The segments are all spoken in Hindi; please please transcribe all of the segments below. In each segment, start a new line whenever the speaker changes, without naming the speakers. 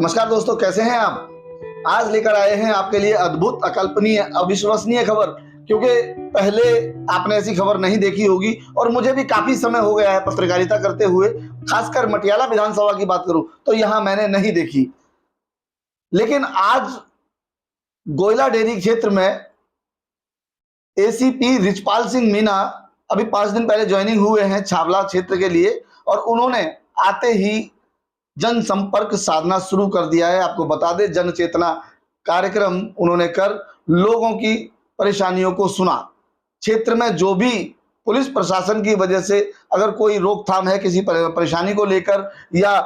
नमस्कार दोस्तों, कैसे हैं आप। आज लेकर आए हैं आपके लिए अद्भुत, अकल्पनीय, अविश्वसनीय खबर। क्योंकि पहले आपने ऐसी खबर नहीं देखी होगी और मुझे भी काफी समय हो गया है पत्रकारिता करते हुए, खासकर मटियाला विधानसभा की बात करूं तो यहां मैंने नहीं देखी। लेकिन आज गोयला डेयरी क्षेत्र में एसीपी रिचपाल सिंह मीना अभी 5 दिन पहले ज्वाइनिंग हुए हैं छावला क्षेत्र के लिए, और उन्होंने आते ही जनसंपर्क साधना शुरू कर दिया है। आपको बता दें, जन चेतना कार्यक्रम उन्होंने कर लोगों की परेशानियों को सुना। क्षेत्र में जो भी पुलिस प्रशासन की वजह से अगर कोई रोकथाम है किसी परेशानी को लेकर, या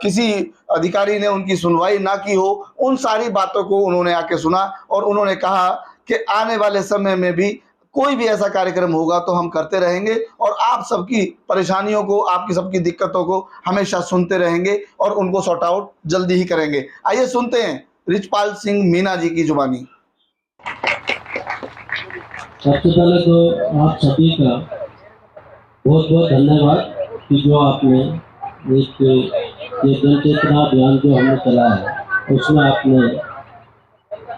किसी अधिकारी ने उनकी सुनवाई ना की हो, उन सारी बातों को उन्होंने आके सुना और उन्होंने कहा कि आने वाले समय में भी कोई भी ऐसा कार्यक्रम होगा तो हम करते रहेंगे और आप सबकी परेशानियों को, आपकी सबकी दिक्कतों को हमेशा सुनते रहेंगे और उनको सॉर्ट आउट जल्दी ही करेंगे। आइए सुनते हैं रिचपाल सिंह मीना जी की जुबानी।
सबसे पहले तो आप सभी का बहुत बहुत धन्यवाद कि जो आपने ये जन चेतना अभियान जो हमने चलाया है उसमें आपने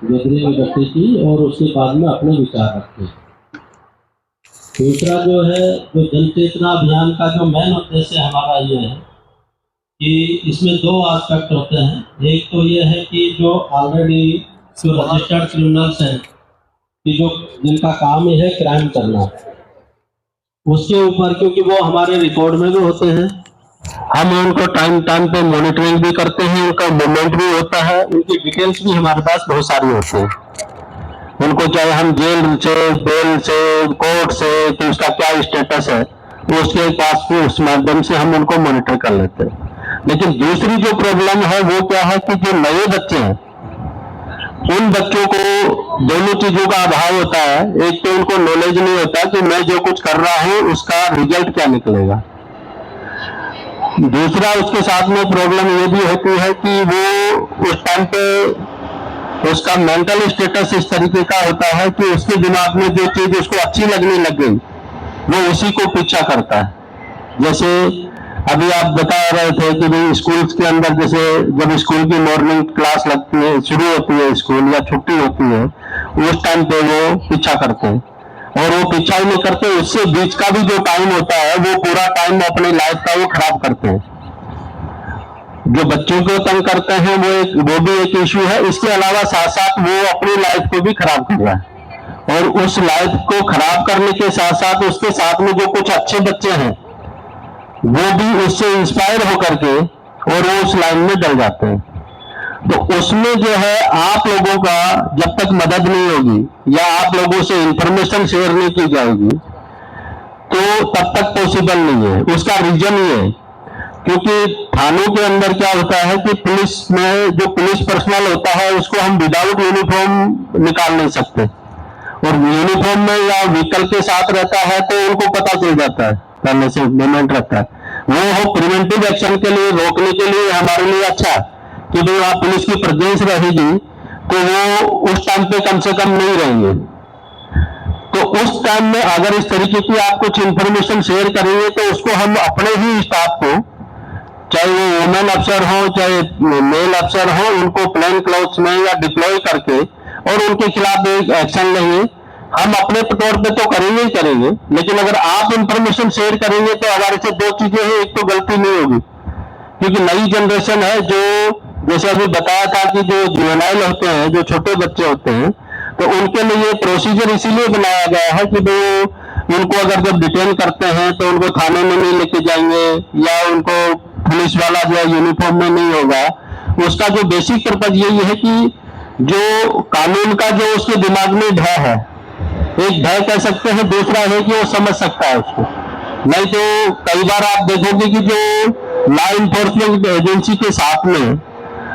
गैदरिंग इकट्ठी की और उसके बाद में अपने विचार रखे। दूसरा जो है, जो जन चेतना अभियान का जो मेन उद्देश्य हमारा ये है कि इसमें 2 एस्पेक्ट होते हैं। एक तो ये है कि जो ऑलरेडी जो रजिस्टर्ड क्रिमिनल्स हैं कि जो जिनका काम है क्राइम करना, उसके ऊपर, क्योंकि वो हमारे रिकॉर्ड में भी होते हैं, हम उनको टाइम टाइम पे मॉनिटरिंग भी करते हैं, उनका मूवमेंट भी होता है, उनकी डिटेल्स भी हमारे पास बहुत सारी होती है। उनको चाहे हम जेल से, बेल से, कोर्ट से, तो उसका क्या स्टेटस है उसके पास भी, उस माध्यम से हम उनको मॉनिटर कर लेते हैं। लेकिन दूसरी जो प्रॉब्लम है वो क्या है कि जो नए बच्चे हैं उन बच्चों को दोनों चीजों का अभाव होता है। एक तो उनको नॉलेज नहीं होता कि मैं जो कुछ कर रहा हूं उसका रिजल्ट क्या निकलेगा। दूसरा उसके साथ में प्रॉब्लम ये भी होती है कि वो उस टाइम पे उसका मेंटल स्टेटस इस तरीके का होता है कि उसके दिमाग में जो चीज उसको अच्छी लगने लग गई वो उसी को पीछा करता है। जैसे अभी आप बता रहे थे कि भाई स्कूल्स के अंदर, जैसे जब स्कूल की मॉर्निंग क्लास लगती है, शुरू होती है स्कूल या छुट्टी होती है, उस टाइम पे वो पीछा करते हैं। और वो पीछा ही नहीं करते, उससे बीच का भी जो टाइम होता है वो पूरा टाइम अपनी लाइफ का वो खराब करते हैं। जो बच्चों को तंग करते हैं वो भी एक इश्यू है। इसके अलावा साथ साथ वो अपनी लाइफ को भी खराब कर रहा है, और उस लाइफ को खराब करने के साथ साथ उसके साथ में जो कुछ अच्छे बच्चे हैं वो भी उससे इंस्पायर होकर के और वो उस लाइन में डल जाते हैं। तो उसमें जो है, आप लोगों का जब तक मदद नहीं होगी या आप लोगों से इंफॉर्मेशन शेयर नहीं की जाएगी तो तब तक पॉसिबल नहीं है। उसका रीजन ये है क्योंकि थानों के अंदर क्या होता है कि पुलिस में जो पुलिस पर्सनल होता है उसको हम विदाउट यूनिफॉर्म निकाल नहीं सकते, और यूनिफॉर्म में या व्हीकल के साथ रहता है तो उनको पता चल जाता है, पहले से मूवमेंट रहता है। वो हो प्रिवेंटिव एक्शन के लिए, रोकने के लिए हमारे लिए अच्छा कि भाई वहां पुलिस की प्रेजेंस रहेगी तो वो उस टाइम पे कम से कम नहीं रहेंगे। तो उस टाइम में अगर इस तरीके की आप कुछ इंफॉर्मेशन शेयर करेंगे तो उसको हम अपने ही स्टाफ को, चाहे वो वुमेन अफसर हो चाहे मेल अफसर हो, उनको प्लेन क्लोथ्स में या डिप्लॉय करके और उनके खिलाफ एक एक्शन लेंगे। हम अपने तौर पे तो करेंगे ही करेंगे, लेकिन अगर आप इंफॉर्मेशन शेयर करेंगे तो हमारे से 2 चीजें हैं। एक तो गलती नहीं होगी क्योंकि नई जनरेशन है, जो जैसे अभी बताया था कि जो जुवेनाइल होते हैं, जो छोटे बच्चे होते हैं, तो उनके लिए प्रोसीजर इसीलिए बनाया गया है कि वो उनको अगर जब डिटेन करते हैं तो उनको थाने में नहीं लेके जाएंगे या उनको पुलिस वाला जो है यूनिफॉर्म में नहीं होगा। उसका जो बेसिक पर्पज यही है कि जो कानून का जो उसके दिमाग में भय है, एक भय कह सकते हैं, दूसरा है कि वो समझ सकता है उसको। नहीं तो कई बार आप देखोगे कि जो लॉ इन्फोर्समेंट एजेंसी के साथ में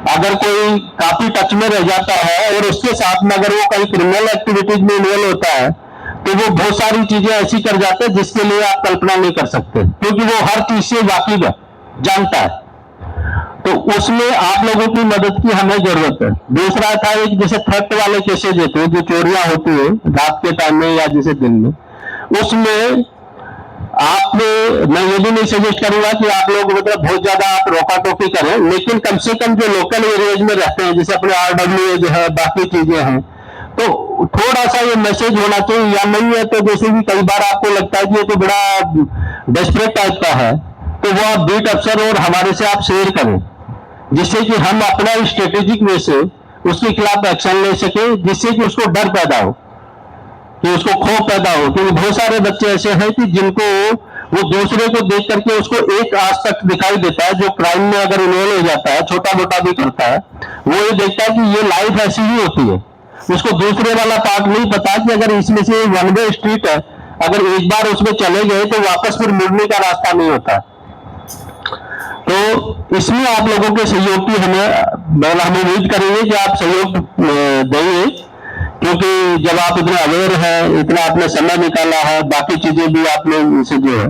अगर कोई काफी टच में रह जाता है और उसके साथ में अगर वो कहीं क्रिमिनल एक्टिविटीज में इन्वॉल्व होता है तो वो बहुत सारी चीजें ऐसी कर जाते हैं जिसके लिए आप कल्पना नहीं कर सकते, क्योंकि वो हर चीज से वाकिफ है, जानता है। तो उसमें आप लोगों की मदद की हमें जरूरत है। दूसरा था एक जैसे थ्रेट वाले केसेज होते हैं, जो चोरियां होती है रात के टाइम में या जैसे दिन में, उसमें आप मैं ये भी नहीं सजेस्ट करूंगा कि आप लोग मतलब बहुत ज्यादा आप रोका टोकी करें, लेकिन कम से कम जो लोकल एरियाज में रहते हैं, जैसे अपने RWA जो है, बाकी चीजें हैं, तो थोड़ा सा ये मैसेज होना चाहिए। या नहीं है तो जैसे कि कई बार आपको लगता है कि ये तो बड़ा डेस्परेट टाइप का है, तो वो आप बीट अफसर और हमारे से आप शेयर करें, जिससे कि हम अपना स्ट्रेटेजिक वे से उसके खिलाफ एक्शन ले सके, जिससे कि उसको डर पैदा हो, कि उसको खौफ पैदा हो। क्योंकि बहुत सारे बच्चे ऐसे हैं कि जिनको वो दूसरे को देख करके उसको एक आज तक दिखाई देता है, जो क्राइम में अगर इन्वॉल्व हो जाता है, छोटा मोटा भी करता है, वो ये देखता है कि ये लाइफ ऐसी ही होती है। उसको दूसरे वाला पार्ट नहीं पता कि अगर इसमें से वन वे स्ट्रीट है, अगर एक बार उसमें चले गए तो वापस फिर मुड़ने का रास्ता नहीं होता। तो इसमें आप लोगों के सहयोग की हम उम्मीद करेंगे कि आप सहयोग देंगे, क्योंकि जब आप इतना अवेयर हैं, इतना आपने समय निकाला है, बाकी चीजें भी आपने इनसे जो है।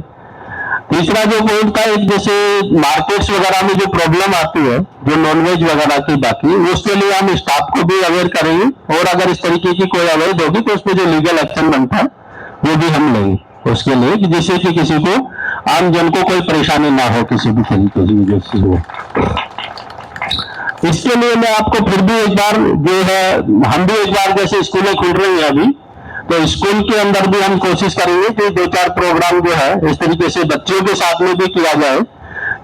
तीसरा जो पॉइंट था, एक जैसे मार्केट्स वगैरह में जो प्रॉब्लम आती है, जो नॉनवेज वगैरह की, बाकी उसके लिए हम स्टाफ को भी अवेयर करेंगे, और अगर इस तरीके की कोई अवेयर होगी तो उस पर जो लीगल एक्शन बनता है वो भी हम लेंगे उसके लिए, कि जिससे कि किसी को, आम जन को कोई परेशानी ना हो किसी भी तरीके की वजह से। इसके लिए मैं आपको फिर भी एक बार जो है, हम भी एक बार, जैसे स्कूलें खुल रही हैं अभी, तो स्कूल के अंदर भी हम कोशिश करेंगे कि 2-4 प्रोग्राम जो है इस तरीके से बच्चों के साथ में भी किया जाए,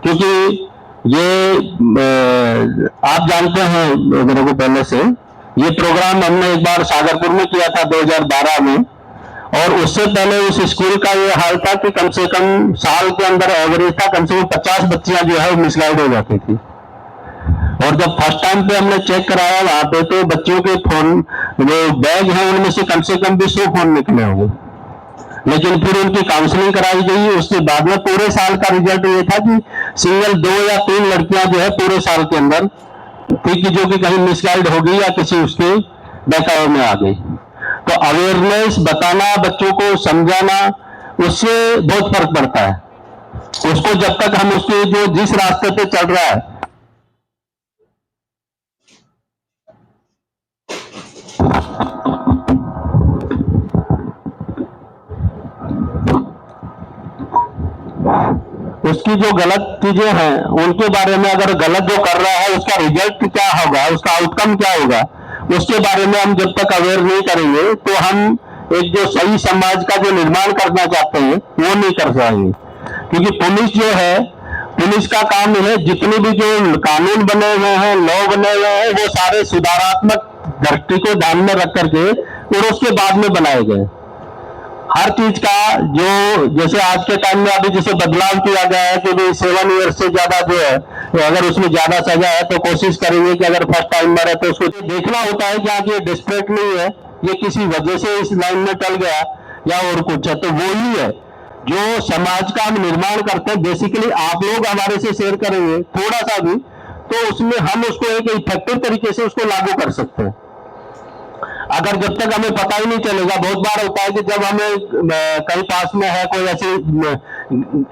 क्योंकि ये आप जानते हैं मेरे को पहले से, ये प्रोग्राम हमने एक बार सागरपुर में किया था 2012 में, और उससे पहले उस स्कूल का ये हाल था कि कम से कम साल के अंदर एवरेज था कम से कम 50 बच्चियां जो है मिसगाइड हो जाती थी। और जब फर्स्ट टाइम पे हमने चेक कराया वहां पे, तो बच्चों के फोन, जो बैग हैं उनमें से कम भी 100 फोन निकले होंगे। लेकिन फिर उनकी काउंसलिंग कराई गई, उसके बाद में पूरे साल का रिजल्ट ये था कि सिंगल 2 या 3 लड़कियां जो है पूरे साल के अंदर थी कि जो कि कहीं मिसगाइड हो गई या किसी उसके बहकावे में आ गई। तो अवेयरनेस, बताना, बच्चों को समझाना, उससे बहुत फर्क पड़ता है। उसको जब तक हम उसके जो जिस रास्ते पे चल रहा है, उसकी जो गलत चीजें हैं उनके बारे में, अगर गलत जो कर रहा है उसका रिजल्ट क्या होगा, उसका आउटकम क्या होगा, उसके बारे में हम जब तक अवेयर नहीं करेंगे तो हम एक जो सही समाज का जो निर्माण करना चाहते हैं वो नहीं कर पाएंगे। क्योंकि पुलिस जो है, पुलिस का काम है, जितने भी जो कानून बने हुए हैं, लॉ बने हुए हैं, वो सारे सुधारात्मक दृष्टि को ध्यान में रख करके और उसके बाद में बनाए गए। हर चीज का जो, जैसे आज के टाइम में अभी जैसे बदलाव किया गया है कि भाई 7 ईयर्स से ज्यादा जो है, तो अगर उसमें ज्यादा सजा है तो कोशिश करेंगे कि अगर फर्स्ट टाइम मरे तो उसको देखना होता है कि आज ये डिस्परेट नहीं है, ये किसी वजह से इस लाइन में चल गया या और कुछ है। तो वो ही है जो समाज का हम निर्माण करते हैं। बेसिकली आप लोग हमारे से शेयर करेंगे थोड़ा सा भी, तो उसमें हम उसको एक इफेक्टिव तरीके से उसको लागू कर सकते हैं। अगर जब तक हमें पता ही नहीं चलेगा, बहुत बार होता है कि जब हमें कहीं पास में है कोई ऐसी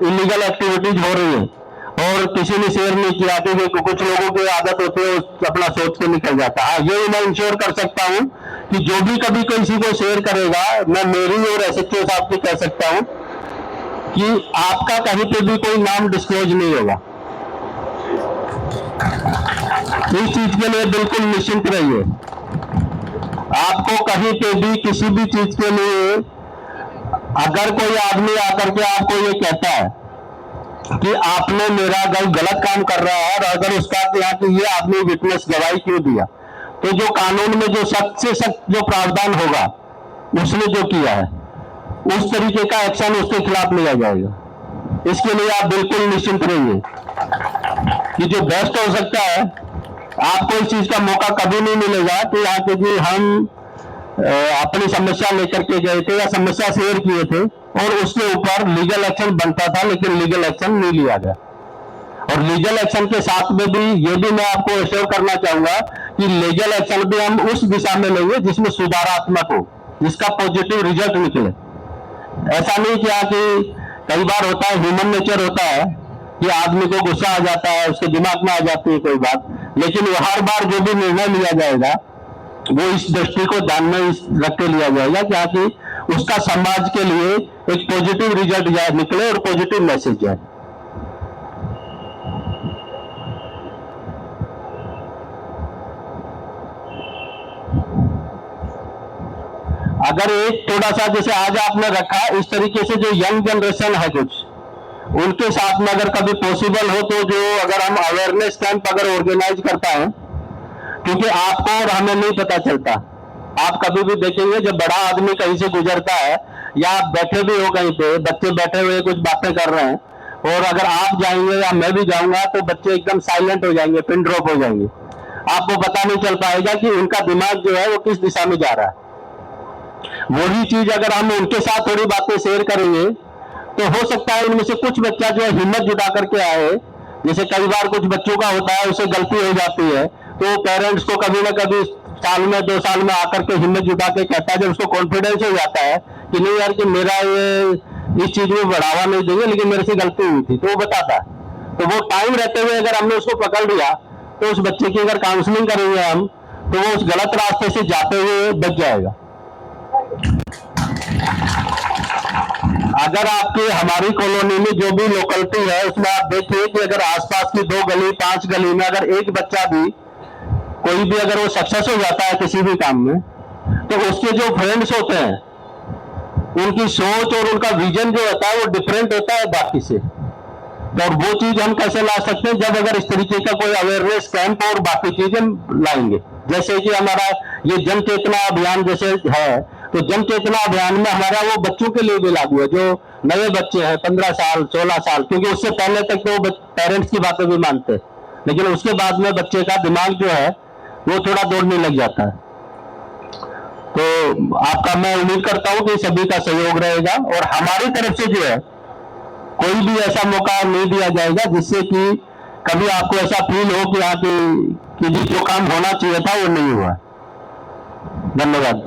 इलीगल एक्टिविटीज हो रही है और किसी ने शेयर नहीं किया, तो कुछ लोगों की आदत होती है अपना सोच के निकल जाता है। ये मैं इंश्योर कर सकता हूँ कि जो भी कभी किसी को शेयर करेगा, मैं मेरी और SHO साहब की कह सकता हूँ कि आपका कहीं पे भी कोई नाम डिस्क्लोज नहीं होगा। इस चीज के लिए बिल्कुल निश्चिंत रहिए। आपको कहीं पे भी किसी भी चीज के लिए, अगर कोई आदमी आकर के आपको ये कहता है कि आपने मेरा गलत काम कर रहा है, और अगर उसका यहाँ कि ये आदमी विटनेस गवाही क्यों दिया, तो जो कानून में जो सख्त से सख्त जो प्रावधान होगा उसने जो किया है, उस तरीके का एक्शन उसके खिलाफ लिया जाएगा। इसके लिए आप बिल्कुल निश्चिंत रहिए कि जो बेस्ट हो सकता है, आपको इस चीज का मौका कभी नहीं मिलेगा कि यहाँ के जी हम अपनी समस्या लेकर के गए थे या समस्या शेयर किए थे और उसके ऊपर लीगल एक्शन बनता था, लेकिन लीगल एक्शन नहीं लिया गया। और लीगल एक्शन के साथ में भी ये भी मैं आपको एश्योर करना चाहूंगा कि लीगल एक्शन भी हम उस दिशा में लेंगे जिसमें सुधारात्मक हो, जिसका पॉजिटिव रिजल्ट निकले। ऐसा नहीं किया कि कई बार होता है, ह्यूमन नेचर होता है कि आदमी को गुस्सा आ जाता है, उसके दिमाग में आ जाती है कोई बात, लेकिन वो हर बार जो भी निर्णय लिया जाएगा वो इस दृष्टि को ध्यान में रख के लिया जाएगा कि उसका समाज के लिए एक पॉजिटिव रिजल्ट निकले और पॉजिटिव मैसेज जाए। अगर एक थोड़ा सा जैसे आज आपने रखा, इस तरीके से जो यंग जनरेशन है कुछ, उनके साथ में अगर कभी पॉसिबल हो तो जो अगर हम अवेयरनेस कैंप अगर ऑर्गेनाइज करता है, क्योंकि आपको और हमें नहीं पता चलता। आप कभी भी देखेंगे जब बड़ा आदमी कहीं से गुजरता है या आप बैठे भी हो कहीं पे, बच्चे बैठे हुए कुछ बातें कर रहे हैं, और अगर आप जाएंगे या मैं भी जाऊंगा तो बच्चे एकदम साइलेंट हो जाएंगे, पिन ड्रॉप हो जाएंगे। आपको पता नहीं चल पाएगा कि उनका दिमाग जो है वो किस दिशा में जा रहा है। वही चीज अगर हम उनके साथ थोड़ी बातें शेयर करेंगे तो हो सकता है उनमें से कुछ बच्चा जो है हिम्मत जुटा करके आए। जैसे कई बार कुछ बच्चों का होता है, उसे गलती हो जाती है तो पेरेंट्स को कभी ना कभी साल में 2 साल में आकर के हिम्मत जुटा के कहता है, जब उसको कॉन्फिडेंस हो जाता है कि नहीं यार कि मेरा ये इस चीज में बढ़ावा नहीं देंगे, लेकिन मेरे से गलती हुई थी, तो वो बताता है। तो वो टाइम रहते हुए अगर हमने उसको पकड़ लिया तो उस बच्चे की अगर काउंसलिंग करेंगे हम, तो वो उस गलत रास्ते से जाते हुए बच जाएगा। अगर आपके हमारी कॉलोनी में जो भी लोकेलिटी है उसमें आप देखिए कि अगर आसपास की 2 गली 5 गली में अगर एक बच्चा भी कोई भी अगर वो सक्सेस हो जाता है किसी भी काम में, तो उसके जो फ्रेंड्स होते हैं उनकी सोच और उनका विजन जो होता है वो डिफरेंट होता है बाकी से। तो और वो चीज हम कैसे ला सकते हैं, जब अगर इस तरीके का कोई अवेयरनेस कैंप और बाकी चीजें लाएंगे। जैसे कि हमारा ये जन चेतना अभियान जैसे है, तो जन चेतना अभियान में हमारा वो बच्चों के लिए भी लागू है, जो नए बच्चे हैं 15 साल 16 साल, क्योंकि उससे पहले तक तो पेरेंट्स की बातें भी मानते हैं, लेकिन उसके बाद में बच्चे का दिमाग जो है वो थोड़ा दौड़ने लग जाता है। तो आपका मैं उम्मीद करता हूं कि सभी का सहयोग रहेगा और हमारी तरफ से जो है कोई भी ऐसा मौका नहीं दिया जाएगा जिससे कि कभी आपको ऐसा फील हो कि हाँ कि जो काम होना चाहिए था वो नहीं हुआ। धन्यवाद।